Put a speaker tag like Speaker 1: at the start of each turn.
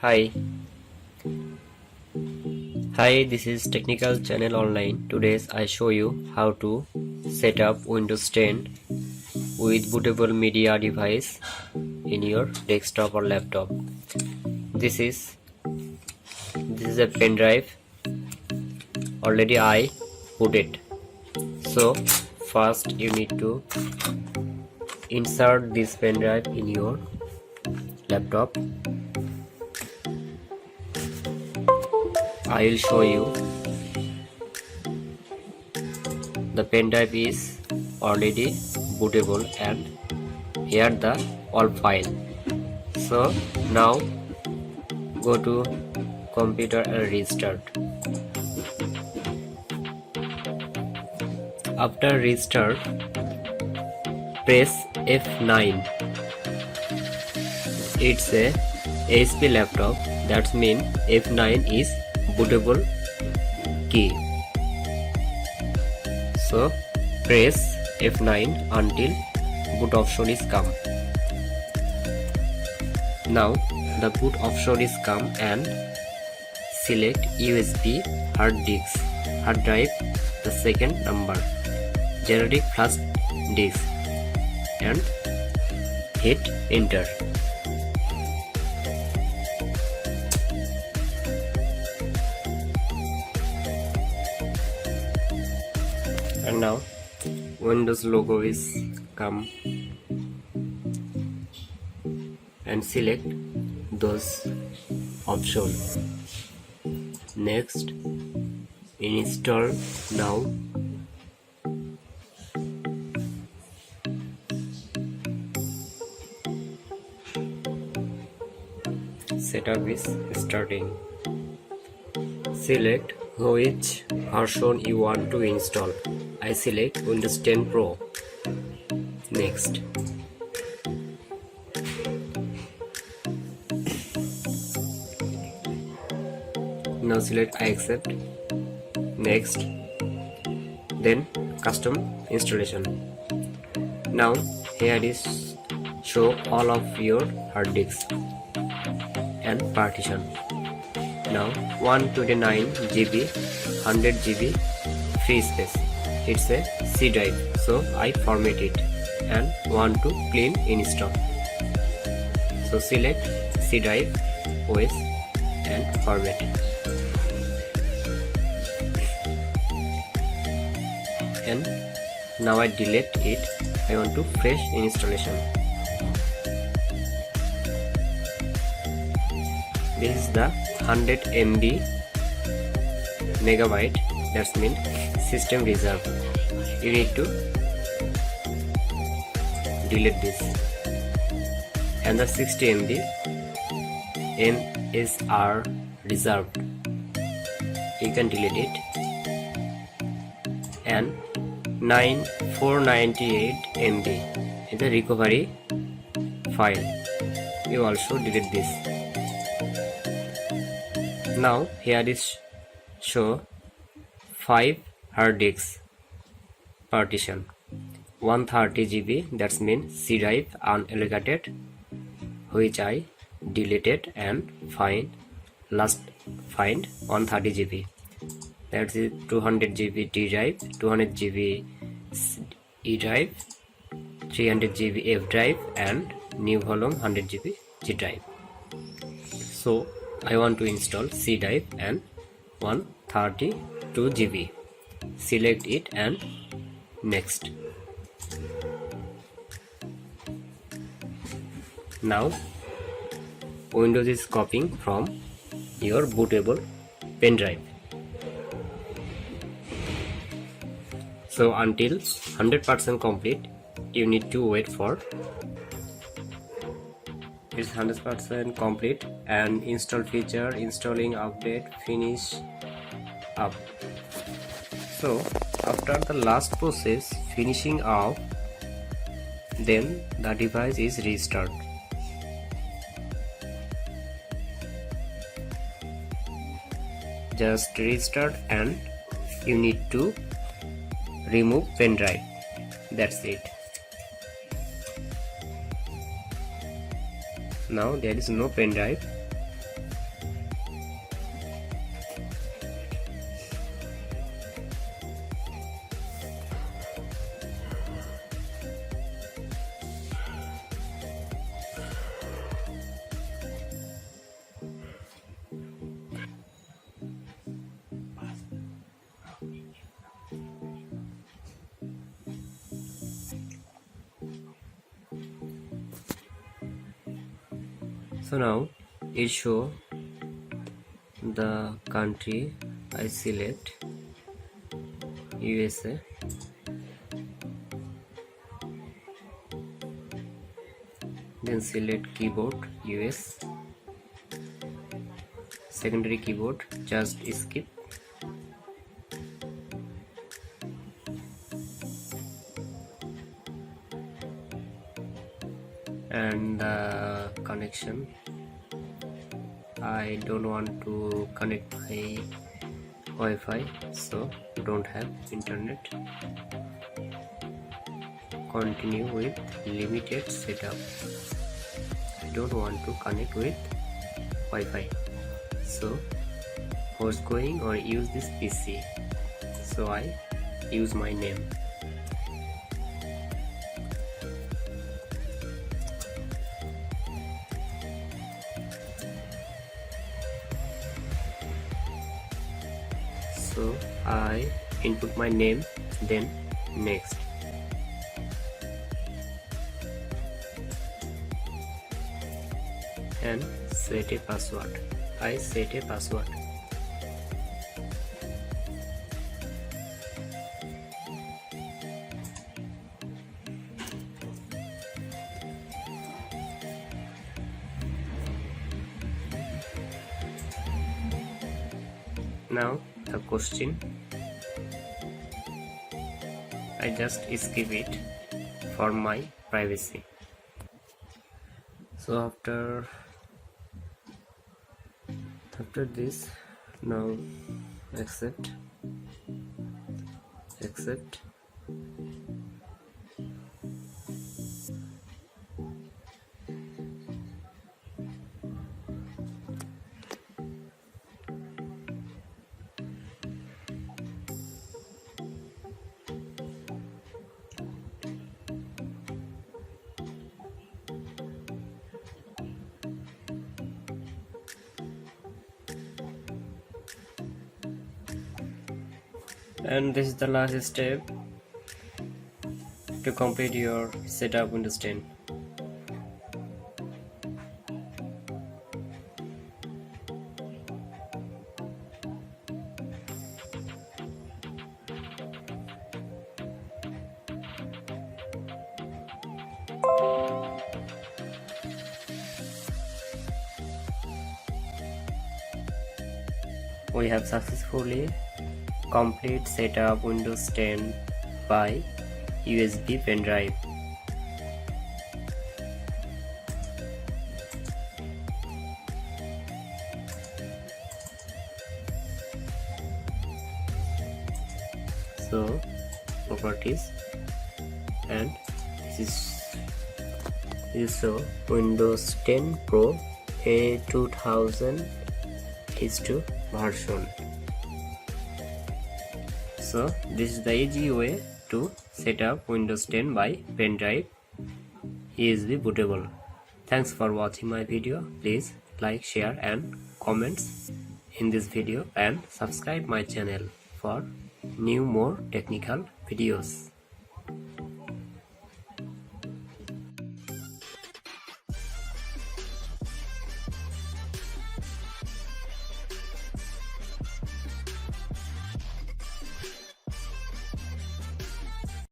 Speaker 1: Hi, hi. This is Technical Channel Online. Today I show you how to set up Windows 10 with bootable media device in your desktop or laptop. This is a pen drive. Already I put it. So first you need to insert this pen drive in your laptop. I will show you. The pen drive is already bootable and here the all file. So now go to computer and restart. After restart, press F9. It's a HP laptop, that means F9 is bootable key. So press F9 until boot option is come. Now the boot option is come and select USB hard drive, the second number, generic flash disk, and hit enter. And now Windows logo is come and select those options. Next, install now. Setup is starting. Select which version you want to install. I select Windows 10 Pro. Next. Now select I accept. Next. Then custom installation. Now here is show all of your hard disks and partition. Now 129 GB 100 GB free space. It's a C drive, so I format it and want to clean install. So select C drive OS and format. And now I delete it. I want to fresh installation. This is the 100 MB megabyte, that means system reserve. You need to delete this. And the 60 MB MSR reserved, you can delete it. And 498 MB is the recovery file, you also delete this. Now here is show 5 hard disks partition, 130 GB, that means C drive unallocated, which I deleted, and find 130 GB, that is 200 GB D drive, 200 GB E drive, 300 GB F drive, and new volume 100 GB G drive. So I want to install C drive and 132 GB. Select it and next. Now Windows is copying from your bootable pen drive. So until 100% complete, you need to wait for it's 100% complete and install feature, installing, update, finish up. So after the last process finishing up, then the device is restart. Just restart and you need to remove pen drive. That's it. Now there is no pen drive. So now it show the country. I select USA, then select keyboard US, secondary keyboard just skip, and the connection, I don't want to connect my Wi-Fi, so don't have internet. Continue with limited setup. I don't want to connect with Wi-Fi, so who's going or use this PC, so I use my name. So I input my name, then next. And set a password. I set a password. Now the question, I just skip it for my privacy. So after this, now accept, and this is the last step to complete your setup Windows 10. We have successfully complete setup Windows 10 by USB pen drive. So properties, and this is so Windows 10 Pro a 2000 is to version. So this is the easy way to set up Windows 10 by pen drive, USB bootable. Thanks for watching my video. Please like, share and comments in this video, and subscribe my channel for new more technical videos.